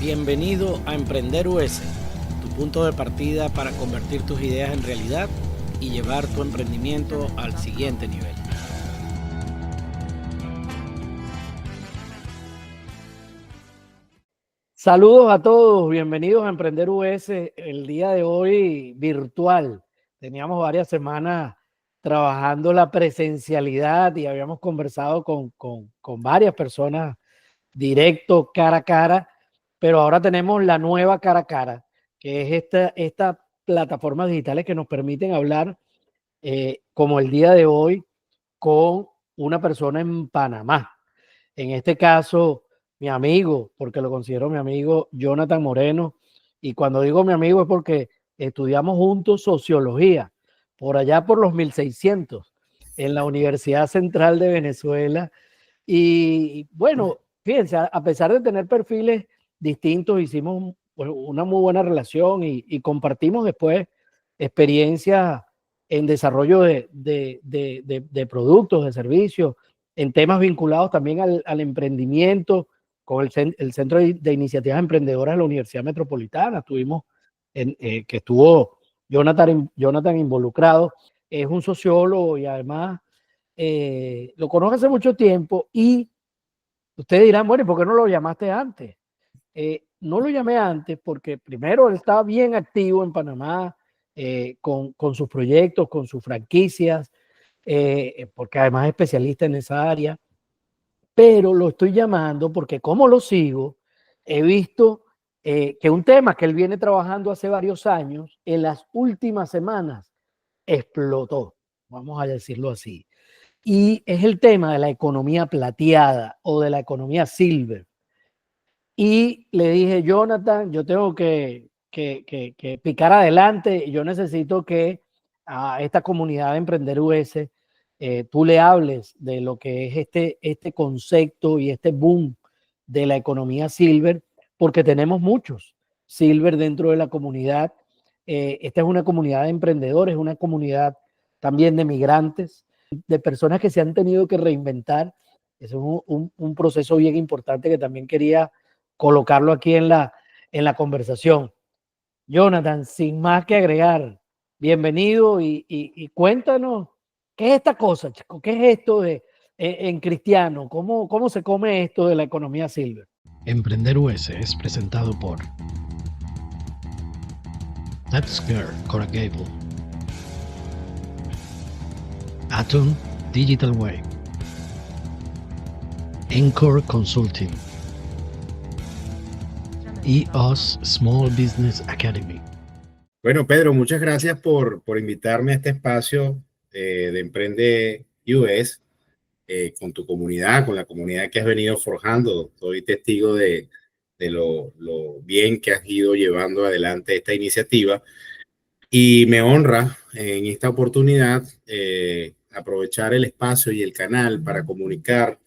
Bienvenido a Emprender US, tu punto de partida para convertir tus ideas en realidad y llevar tu emprendimiento al siguiente nivel. Saludos a todos, bienvenidos a Emprender US, el día de hoy virtual. Teníamos varias semanas trabajando la presencialidad y habíamos conversado con varias personas directo, cara a cara, pero ahora tenemos la nueva cara a cara, que es esta plataformas digitales que nos permiten hablar como el día de hoy con una persona en Panamá. En este caso, mi amigo, porque lo considero mi amigo, Jonathan Moreno. Y cuando digo mi amigo es porque estudiamos juntos sociología, por allá por los 1600, en la Universidad Central de Venezuela. Y bueno, fíjense, a pesar de tener perfiles distintos, hicimos una muy buena relación y compartimos después experiencias en desarrollo de productos, de servicios, en temas vinculados también al emprendimiento, con el Centro de Iniciativas Emprendedoras de la Universidad Metropolitana. Estuvimos que estuvo Jonathan involucrado. Es un sociólogo y además lo conozco hace mucho tiempo y ustedes dirán, bueno, ¿y por qué no lo llamaste antes? No lo llamé antes porque primero él estaba bien activo en Panamá con sus proyectos, con sus franquicias, porque además es especialista en esa área, pero lo estoy llamando porque como lo sigo, he visto que un tema que él viene trabajando hace varios años, en las últimas semanas explotó, vamos a decirlo así. Y es el tema de la economía plateada o de la economía silver. Y le dije, Jonathan, yo tengo que picar adelante. Yo necesito que a esta comunidad de Emprender US tú le hables de lo que es este concepto y este boom de la economía silver, porque tenemos muchos silver dentro de la comunidad. Esta es una comunidad de emprendedores, una comunidad también de migrantes, de personas que se han tenido que reinventar. Es un proceso bien importante que también quería colocarlo aquí en la conversación. Jonathan, sin más que agregar, bienvenido y cuéntanos, ¿qué es esta cosa, chico? ¿Qué es esto en cristiano? ¿Cómo se come esto de la economía silver? Emprender US es presentado por Netscape Coral Gable, Atom Digital Wave, Encore Consulting y Us Small Business Academy. Bueno, Pedro, muchas gracias por invitarme a este espacio de Emprende US con tu comunidad, con la comunidad que has venido forjando. Soy testigo de lo bien que has ido llevando adelante esta iniciativa y me honra en esta oportunidad aprovechar el espacio y el canal para comunicar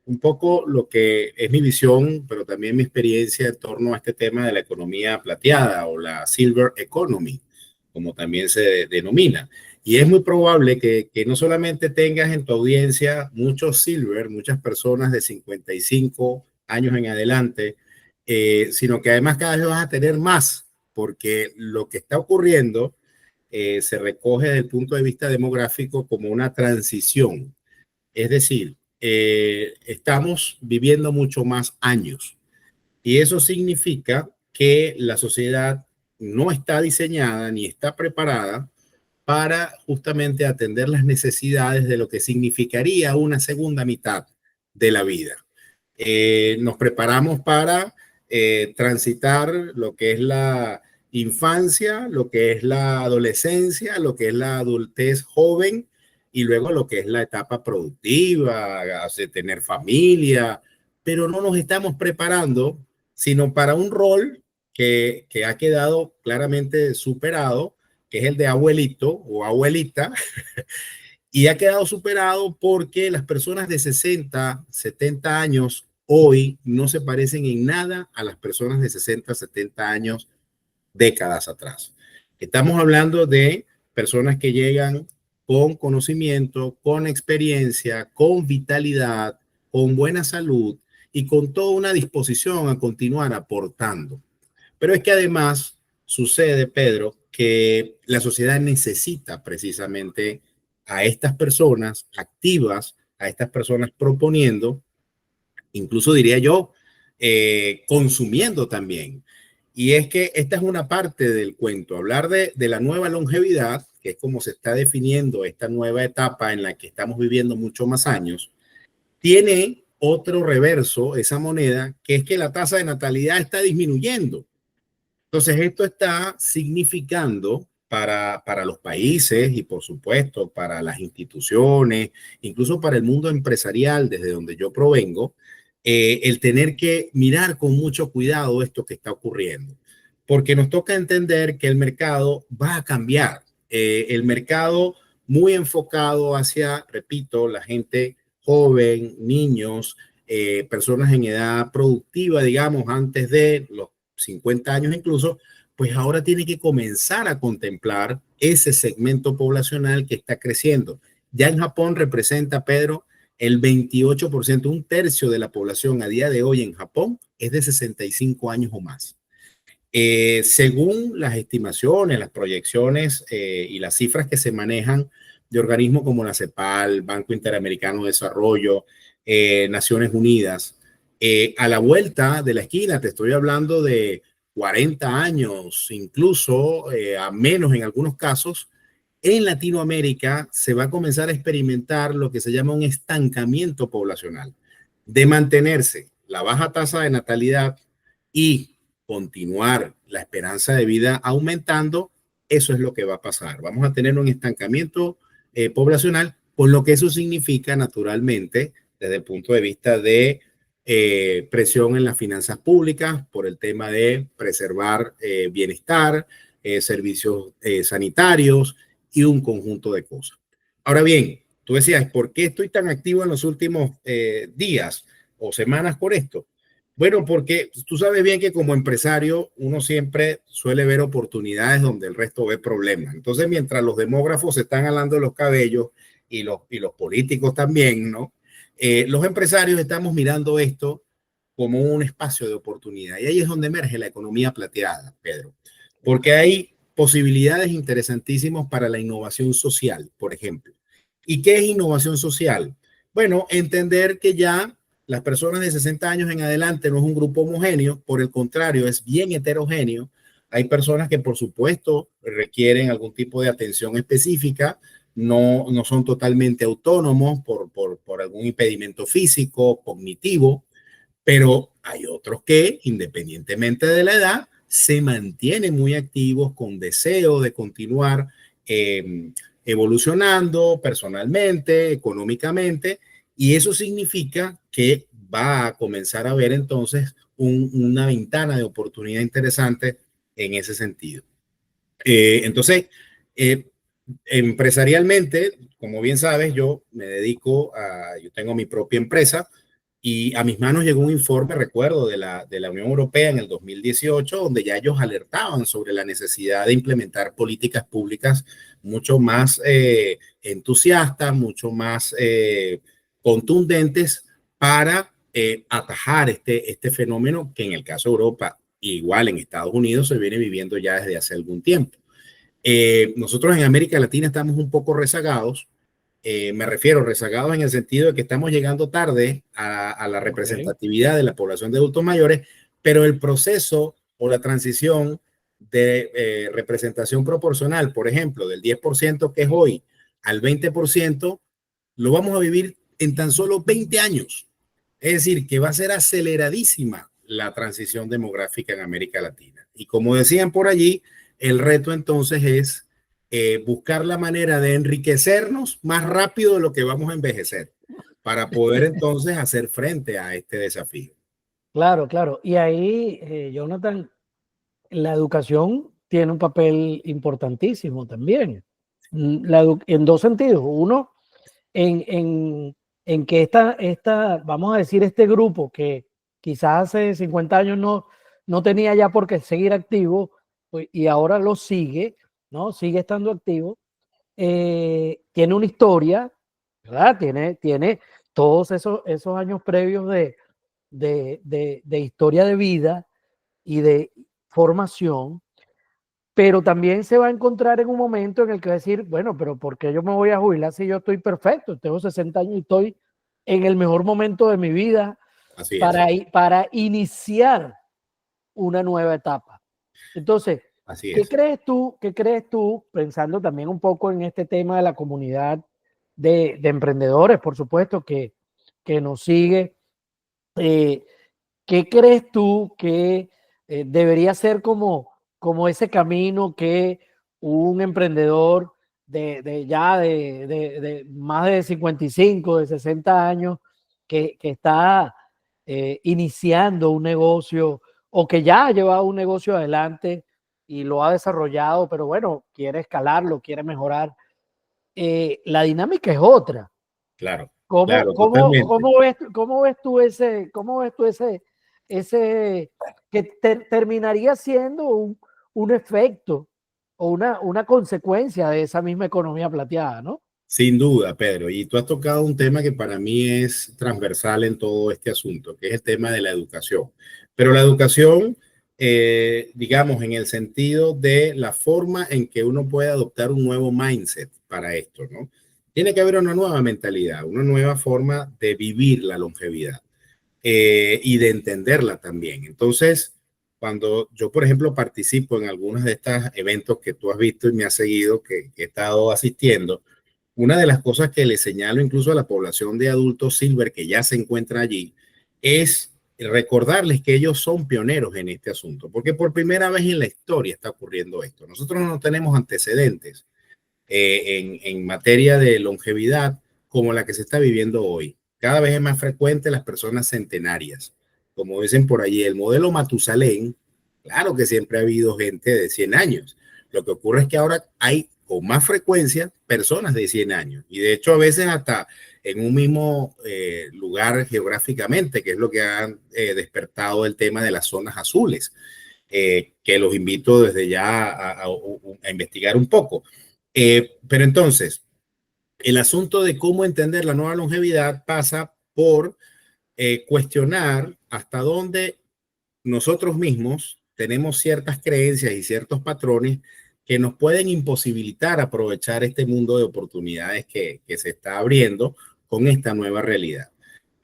un poco lo que es mi visión, pero también mi experiencia en torno a este tema de la economía plateada o la Silver Economy, como también se denomina. Y es muy probable que no solamente tengas en tu audiencia muchos Silver, muchas personas de 55 años en adelante, sino que además cada vez vas a tener más, porque lo que está ocurriendo se recoge desde el punto de vista demográfico como una transición. Es decir, estamos viviendo mucho más años y eso significa que la sociedad no está diseñada ni está preparada para justamente atender las necesidades de lo que significaría una segunda mitad de la vida. Nos preparamos para transitar lo que es la infancia, lo que es la adolescencia, lo que es la adultez joven y luego lo que es la etapa productiva, hace tener familia, pero no nos estamos preparando sino para un rol que ha quedado claramente superado, que es el de abuelito o abuelita, y ha quedado superado porque las personas de 60, 70 años hoy no se parecen en nada a las personas de 60, 70 años décadas atrás. Estamos hablando de personas que llegan con conocimiento, con experiencia, con vitalidad, con buena salud y con toda una disposición a continuar aportando. Pero es que además sucede, Pedro, que la sociedad necesita precisamente a estas personas activas, a estas personas proponiendo, incluso diría yo, consumiendo también. Y es que esta es una parte del cuento, hablar de la nueva longevidad, que es como se está definiendo esta nueva etapa en la que estamos viviendo mucho más años, tiene otro reverso, esa moneda, que es que la tasa de natalidad está disminuyendo. Entonces, esto está significando para los países y, por supuesto, para las instituciones, incluso para el mundo empresarial desde donde yo provengo, el tener que mirar con mucho cuidado esto que está ocurriendo, porque nos toca entender que el mercado va a cambiar. El mercado muy enfocado hacia, repito, la gente joven, niños, personas en edad productiva, digamos, antes de los 50 años incluso, pues ahora tiene que comenzar a contemplar ese segmento poblacional que está creciendo. Ya en Japón representa, Pedro, el 28%, un tercio de la población a día de hoy en Japón es de 65 años o más. Según las estimaciones, las proyecciones y las cifras que se manejan de organismos como la CEPAL, Banco Interamericano de Desarrollo, Naciones Unidas, a la vuelta de la esquina, te estoy hablando de 40 años, incluso a menos en algunos casos, en Latinoamérica se va a comenzar a experimentar lo que se llama un estancamiento poblacional. De mantenerse la baja tasa de natalidad y continuar la esperanza de vida aumentando, eso es lo que va a pasar. Vamos a tener un estancamiento poblacional, con lo que eso significa naturalmente desde el punto de vista de presión en las finanzas públicas por el tema de preservar bienestar, servicios sanitarios y un conjunto de cosas. Ahora bien, tú decías, ¿por qué estoy tan activo en los últimos días o semanas por esto? Bueno, porque tú sabes bien que como empresario uno siempre suele ver oportunidades donde el resto ve problemas. Entonces, mientras los demógrafos se están alando los cabellos y los políticos también, ¿no? Los empresarios estamos mirando esto como un espacio de oportunidad. Y ahí es donde emerge la economía plateada, Pedro. Porque hay posibilidades interesantísimas para la innovación social, por ejemplo. ¿Y qué es innovación social? Bueno, entender que ya las personas de 60 años en adelante no es un grupo homogéneo, por el contrario, es bien heterogéneo. Hay personas que, por supuesto, requieren algún tipo de atención específica, no son totalmente autónomos por algún impedimento físico, cognitivo, pero hay otros que, independientemente de la edad, se mantienen muy activos con deseo de continuar evolucionando personalmente, económicamente, y eso significa que va a comenzar a haber entonces una ventana de oportunidad interesante en ese sentido. Entonces, empresarialmente, como bien sabes, yo me dedico yo tengo mi propia empresa y a mis manos llegó un informe, recuerdo, de la Unión Europea en el 2018, donde ya ellos alertaban sobre la necesidad de implementar políticas públicas mucho más entusiastas, mucho más contundentes para atajar este fenómeno que en el caso de Europa, igual en Estados Unidos, se viene viviendo ya desde hace algún tiempo. Nosotros en América Latina estamos un poco rezagados. Me refiero rezagados en el sentido de que estamos llegando tarde a la representatividad de la población de adultos mayores, pero el proceso o la transición de representación proporcional, por ejemplo, del 10% que es hoy al 20%, lo vamos a vivir en tan solo 20 años. Es decir, que va a ser aceleradísima la transición demográfica en América Latina. Y como decían por allí, el reto entonces es buscar la manera de enriquecernos más rápido de lo que vamos a envejecer para poder entonces hacer frente a este desafío. Claro, claro. Y ahí, Jonathan, la educación tiene un papel importantísimo también. En dos sentidos. Uno, en que vamos a decir, este grupo que quizás hace 50 años no tenía ya por qué seguir activo, pues, y ahora lo sigue, ¿no? Sigue estando activo. Tiene una historia, ¿verdad? Tiene todos esos años previos de historia de vida y de formación, pero también se va a encontrar en un momento en el que va a decir, bueno, pero ¿por qué yo me voy a jubilar si yo estoy perfecto? Tengo 60 años y estoy en el mejor momento de mi vida Así es, para iniciar una nueva etapa. Entonces, así es. ¿qué crees tú, pensando también un poco en este tema de la comunidad de emprendedores, por supuesto, que nos sigue? Eh, ¿Qué crees tú que debería ser como ese camino que un emprendedor de más de 55, de 60 años, que está iniciando un negocio o que ya ha llevado un negocio adelante y lo ha desarrollado, pero bueno, quiere escalarlo, quiere mejorar? La dinámica es otra. Claro, claro, totalmente. Cómo ves tú ese que terminaría siendo un efecto o una consecuencia de esa misma economía plateada, ¿no? Sin duda, Pedro. Y tú has tocado un tema que para mí es transversal en todo este asunto, que es el tema de la educación. Pero la educación, digamos, en el sentido de la forma en que uno puede adoptar un nuevo mindset para esto, ¿no? Tiene que haber una nueva mentalidad, una nueva forma de vivir la longevidad y de entenderla también. Entonces, cuando yo, por ejemplo, participo en algunos de estos eventos que tú has visto y me has seguido, que he estado asistiendo, una de las cosas que le señalo incluso a la población de adultos silver que ya se encuentra allí es recordarles que ellos son pioneros en este asunto, porque por primera vez en la historia está ocurriendo esto. Nosotros no tenemos antecedentes en materia de longevidad como la que se está viviendo hoy. Cada vez es más frecuente las personas centenarias. Como dicen por allí, el modelo Matusalén, claro que siempre ha habido gente de 100 años. Lo que ocurre es que ahora hay con más frecuencia personas de 100 años. Y de hecho a veces hasta en un mismo lugar geográficamente, que es lo que ha despertado el tema de las zonas azules, que los invito desde ya a investigar un poco. Pero entonces, el asunto de cómo entender la nueva longevidad pasa por cuestionar hasta dónde nosotros mismos tenemos ciertas creencias y ciertos patrones que nos pueden imposibilitar aprovechar este mundo de oportunidades que se está abriendo con esta nueva realidad.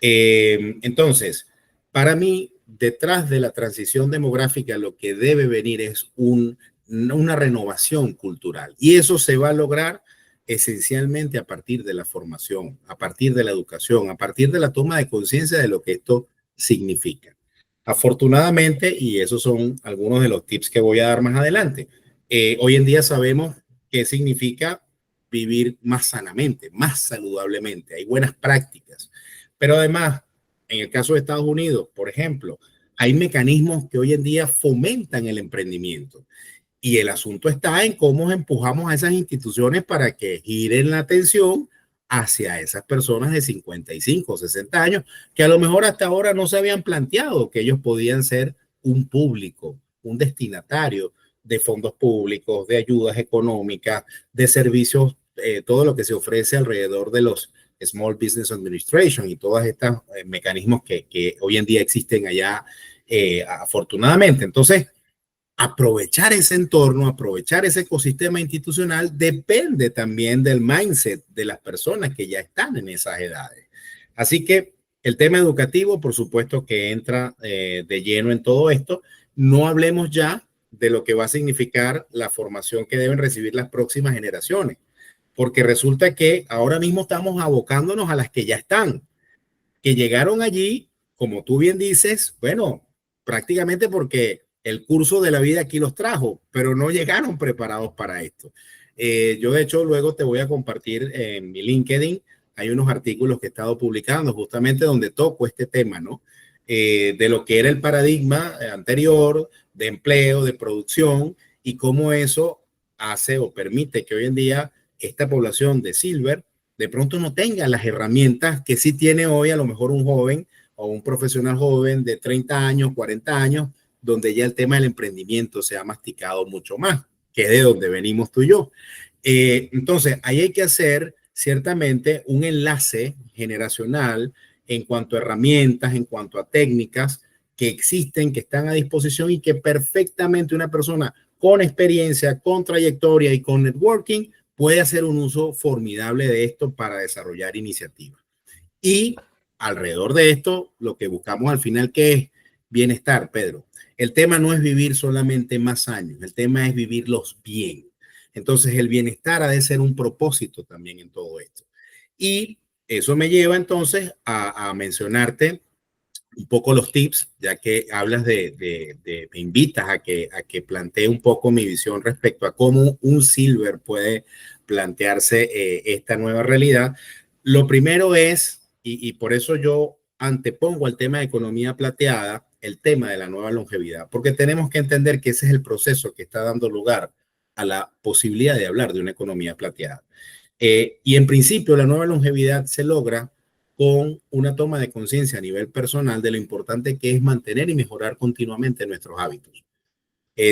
Entonces, para mí, detrás de la transición demográfica, lo que debe venir es una renovación cultural. Y eso se va a lograr esencialmente a partir de la formación, a partir de la educación, a partir de la toma de conciencia de lo que esto significa. Afortunadamente, y esos son algunos de los tips que voy a dar más adelante, hoy en día sabemos qué significa vivir más sanamente, más saludablemente. Hay buenas prácticas, pero además, en el caso de Estados Unidos, por ejemplo, hay mecanismos que hoy en día fomentan el emprendimiento. Y el asunto está en cómo empujamos a esas instituciones para que giren la atención hacia esas personas de 55 o 60 años que a lo mejor hasta ahora no se habían planteado que ellos podían ser un público, un destinatario de fondos públicos, de ayudas económicas, de servicios, todo lo que se ofrece alrededor de los Small Business Administration y todos estos mecanismos que hoy en día existen allá, afortunadamente. Entonces, aprovechar ese entorno, aprovechar ese ecosistema institucional, depende también del mindset de las personas que ya están en esas edades. Así que el tema educativo, por supuesto que entra de lleno en todo esto. No hablemos ya de lo que va a significar la formación que deben recibir las próximas generaciones, porque resulta que ahora mismo estamos abocándonos a las que ya están, que llegaron allí, como tú bien dices, bueno, prácticamente porque el curso de la vida aquí los trajo, pero no llegaron preparados para esto. Yo, de hecho, luego te voy a compartir en mi LinkedIn. Hay unos artículos que he estado publicando justamente donde toco este tema, ¿no? De lo que era el paradigma anterior de empleo, de producción y cómo eso hace o permite que hoy en día esta población de Silver de pronto no tenga las herramientas que sí tiene hoy a lo mejor un joven o un profesional joven de 30 años, 40 años, donde ya el tema del emprendimiento se ha masticado mucho más, que es de donde venimos tú y yo. Entonces, ahí hay que hacer ciertamente un enlace generacional en cuanto a herramientas, en cuanto a técnicas que existen, que están a disposición y que perfectamente una persona con experiencia, con trayectoria y con networking puede hacer un uso formidable de esto para desarrollar iniciativas. Y alrededor de esto, lo que buscamos al final, ¿qué es? Bienestar, Pedro. El tema no es vivir solamente más años, el tema es vivirlos bien. Entonces, el bienestar ha de ser un propósito también en todo esto. Y eso me lleva entonces a mencionarte un poco los tips, ya que hablas me invitas a que plantee un poco mi visión respecto a cómo un silver puede plantearse esta nueva realidad. Lo primero es, y por eso yo antepongo al tema de economía plateada, el tema de la nueva longevidad, porque tenemos que entender que ese es el proceso que está dando lugar a la posibilidad de hablar de una economía plateada. Y en principio la nueva longevidad se logra con una toma de conciencia a nivel personal de lo importante que es mantener y mejorar continuamente nuestros hábitos.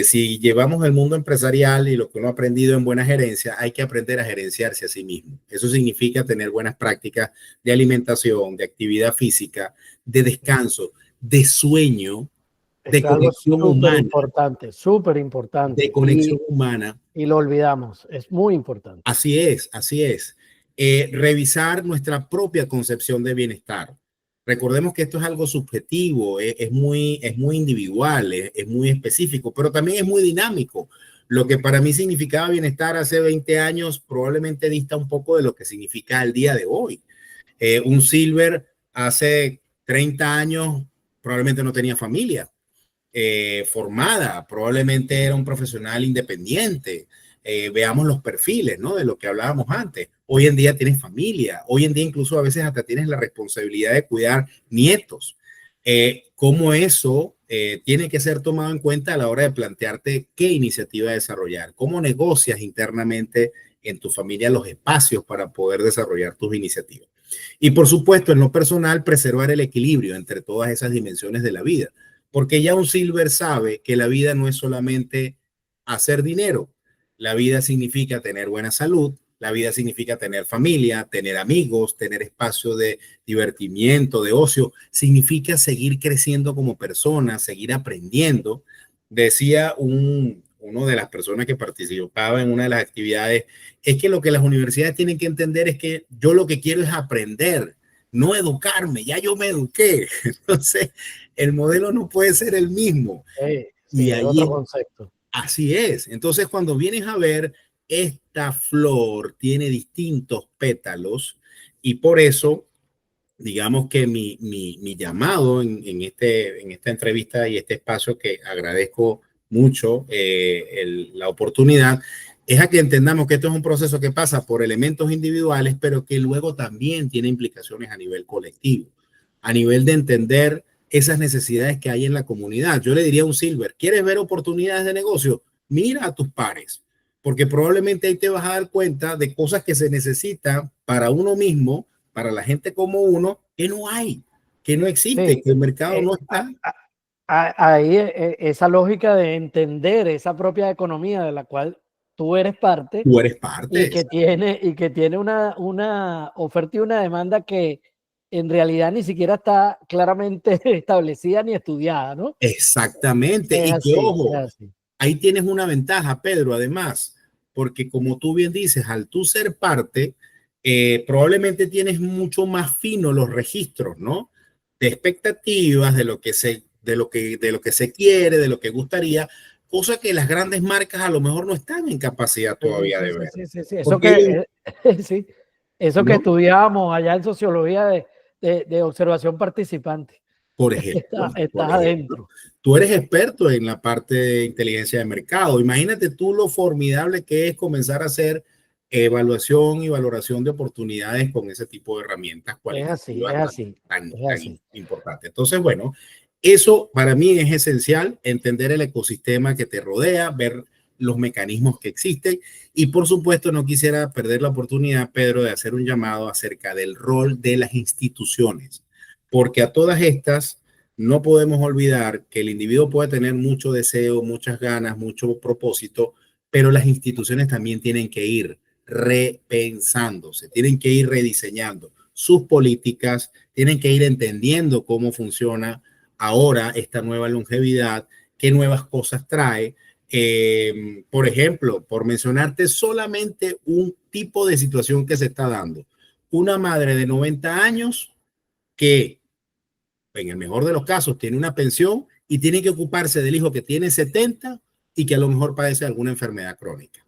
Si llevamos el mundo empresarial y lo que uno ha aprendido en buena gerencia, hay que aprender a gerenciarse a sí mismo. Eso significa tener buenas prácticas de alimentación, de actividad física, de descanso, de sueño, de Es algo conexión humana, súper importante. de conexión humana. Y lo olvidamos. Es muy importante. Así es, así es. Revisar nuestra propia concepción de bienestar. Recordemos que esto es algo subjetivo, es muy individual, es muy específico, pero también es muy dinámico. Lo que para mí significaba bienestar hace 20 años probablemente dista un poco de lo que significa el día de hoy. Un silver hace 30 años probablemente no tenía familia formada, probablemente era un profesional independiente. Veamos los perfiles, ¿no? De lo que hablábamos antes. Hoy en día tienes familia, hoy en día incluso a veces hasta tienes la responsabilidad de cuidar nietos. ¿Cómo eso tiene que ser tomado en cuenta a la hora de plantearte qué iniciativa desarrollar? ¿Cómo negocias internamente en tu familia los espacios para poder desarrollar tus iniciativas? Y por supuesto, en lo personal, preservar el equilibrio entre todas esas dimensiones de la vida. Porque ya un silver sabe que la vida no es solamente hacer dinero. La vida significa tener buena salud, la vida significa tener familia, tener amigos, tener espacio de divertimiento, de ocio. Significa seguir creciendo como persona, seguir aprendiendo. Decía uno de las personas que participaba en una de las actividades, es que lo que las universidades tienen que entender es que yo lo que quiero es aprender, no educarme, ya yo me eduqué. Entonces, el modelo no puede ser el mismo. Sí, Y es allí, otro concepto. así es. Entonces, cuando vienes a ver, esta flor tiene distintos pétalos y por eso, digamos que mi llamado en esta entrevista y este espacio que agradezco mucho la oportunidad, es a que entendamos que esto es un proceso que pasa por elementos individuales, pero que luego también tiene implicaciones a nivel colectivo, a nivel de entender esas necesidades que hay en la comunidad. Yo le diría a un silver, ¿quieres ver oportunidades de negocio? Mira a tus pares, porque probablemente ahí te vas a dar cuenta de cosas que se necesitan para uno mismo, para la gente como uno, que no hay, que no existe, Sí, que el mercado no está. Ahí esa lógica de entender esa propia economía de la cual tú eres parte Tú eres parte. y que tiene una oferta y una demanda que en realidad ni siquiera está claramente establecida ni estudiada, ¿no? Exactamente. Es Y que así, es ojo, así. ahí tienes una ventaja, Pedro, además, porque como tú bien dices, al tú ser parte, probablemente tienes mucho más fino los registros, ¿no? De expectativas, de lo que se quiere, de lo que gustaría, cosa que las grandes marcas a lo mejor no están en capacidad todavía de ver. Sí. Eso Porque ellos, que, sí, eso que ¿no? estudiábamos allá en sociología de observación participante. Por ejemplo, Estás adentro. tú eres experto en la parte de inteligencia de mercado. Imagínate tú lo formidable que es comenzar a hacer evaluación y valoración de oportunidades con ese tipo de herramientas Es así, cualitativas es así, es tan así. importantes. Entonces, bueno, eso para mí es esencial, entender el ecosistema que te rodea, ver los mecanismos que existen y por supuesto no quisiera perder la oportunidad, Pedro, de hacer un llamado acerca del rol de las instituciones, porque a todas estas no podemos olvidar que el individuo puede tener mucho deseo, muchas ganas, mucho propósito, pero las instituciones también tienen que ir repensándose, tienen que ir rediseñando. sus políticas, tienen que ir entendiendo cómo funciona ahora esta nueva longevidad, qué nuevas cosas trae. Por ejemplo, por mencionarte solamente un tipo de situación que se está dando. Una madre de 90 años que, en el mejor de los casos, tiene una pensión y tiene que ocuparse del hijo que tiene 70 y que a lo mejor padece alguna enfermedad crónica.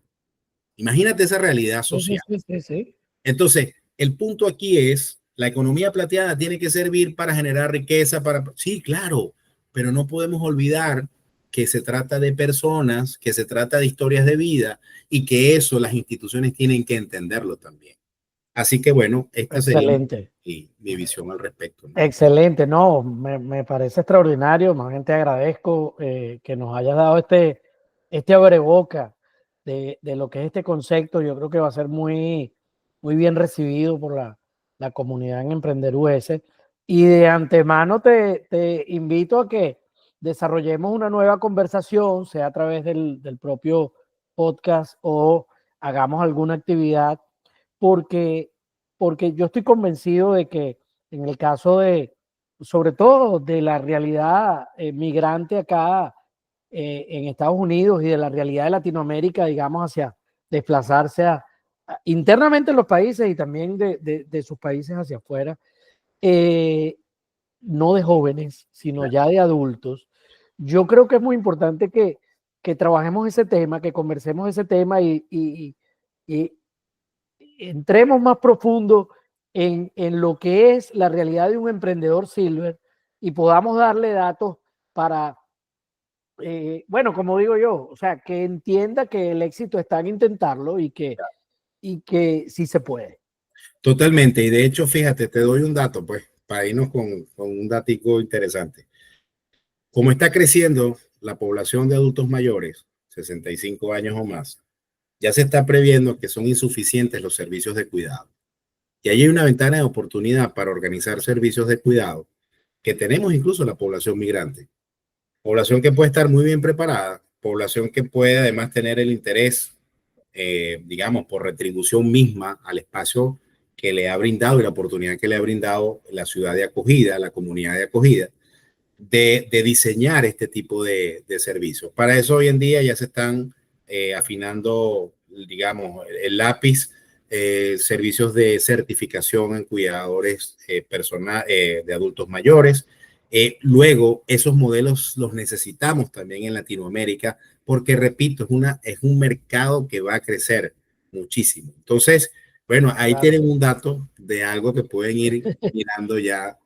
Imagínate esa realidad social. Sí. Entonces, el punto aquí es, la economía plateada tiene que servir para generar riqueza, sí, claro, pero no podemos olvidar que se trata de personas, que se trata de historias de vida y que eso las instituciones tienen que entenderlo también. Así que bueno, esta sería mi visión al respecto, ¿no? Excelente, no, me parece extraordinario. Más bien te agradezco que nos hayas dado este abreboca de lo que es este concepto. Yo creo que va a ser muy bien recibido por la comunidad en Emprender US. Y de antemano te invito a que desarrollemos una nueva conversación, sea a través del propio podcast o hagamos alguna actividad, porque yo estoy convencido de que en el caso sobre todo de la realidad migrante acá en Estados Unidos y de la realidad de Latinoamérica, digamos, hacia desplazarse internamente en los países y también de sus países hacia afuera, no de jóvenes, sino ya de adultos. Yo creo que es muy importante que trabajemos ese tema, que conversemos ese tema y entremos más profundo en lo que es la realidad de un emprendedor silver y podamos darle datos para, bueno, como digo yo, o sea, que entienda que el éxito está en intentarlo y que sí se puede. Totalmente. Y de hecho, fíjate, te doy un dato, pues, para irnos con un datico interesante. Como está creciendo la población de adultos mayores, 65 años o más, ya se está previendo que son insuficientes los servicios de cuidado. Y ahí hay una ventana de oportunidad para organizar servicios de cuidado que tenemos incluso la población migrante. Población que puede estar muy bien preparada, población que puede además tener el interés, digamos, por retribución misma al espacio que le ha brindado y la oportunidad que le ha brindado la ciudad de acogida, la comunidad de acogida, de diseñar este tipo de servicios. Para eso hoy en día ya se están afinando, digamos, el lápiz, servicios de certificación en cuidadores de adultos mayores. Luego, esos modelos los necesitamos también en Latinoamérica porque, repito, es un mercado que va a crecer muchísimo. Entonces, bueno, ahí claro, tienen un dato de algo que pueden ir mirando ya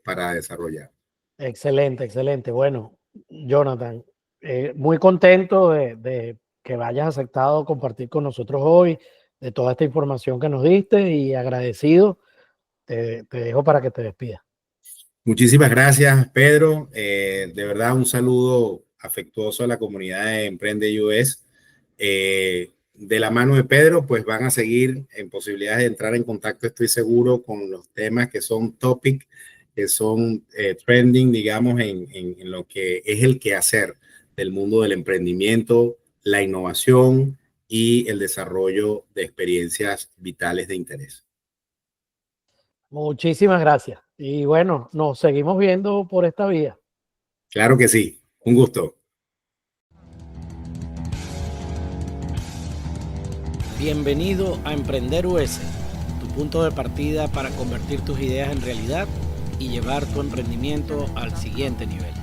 para desarrollar. Excelente, excelente. Bueno, Jonathan, muy contento de que hayas aceptado compartir con nosotros hoy, de toda esta información que nos diste y agradecido. Te dejo para que te despidas. Muchísimas gracias, Pedro. De verdad, un saludo afectuoso a la comunidad de Emprende US. De la mano de Pedro, pues van a seguir en posibilidades de entrar en contacto, estoy seguro, con los temas que son topic, que son trending, digamos, en lo que es el quehacer del mundo del emprendimiento, la innovación y el desarrollo de experiencias vitales de interés. Muchísimas gracias. Y bueno, nos seguimos viendo por esta vía. Claro que sí. Un gusto. Bienvenido a Emprender US, tu punto de partida para convertir tus ideas en realidad y llevar tu emprendimiento al siguiente nivel.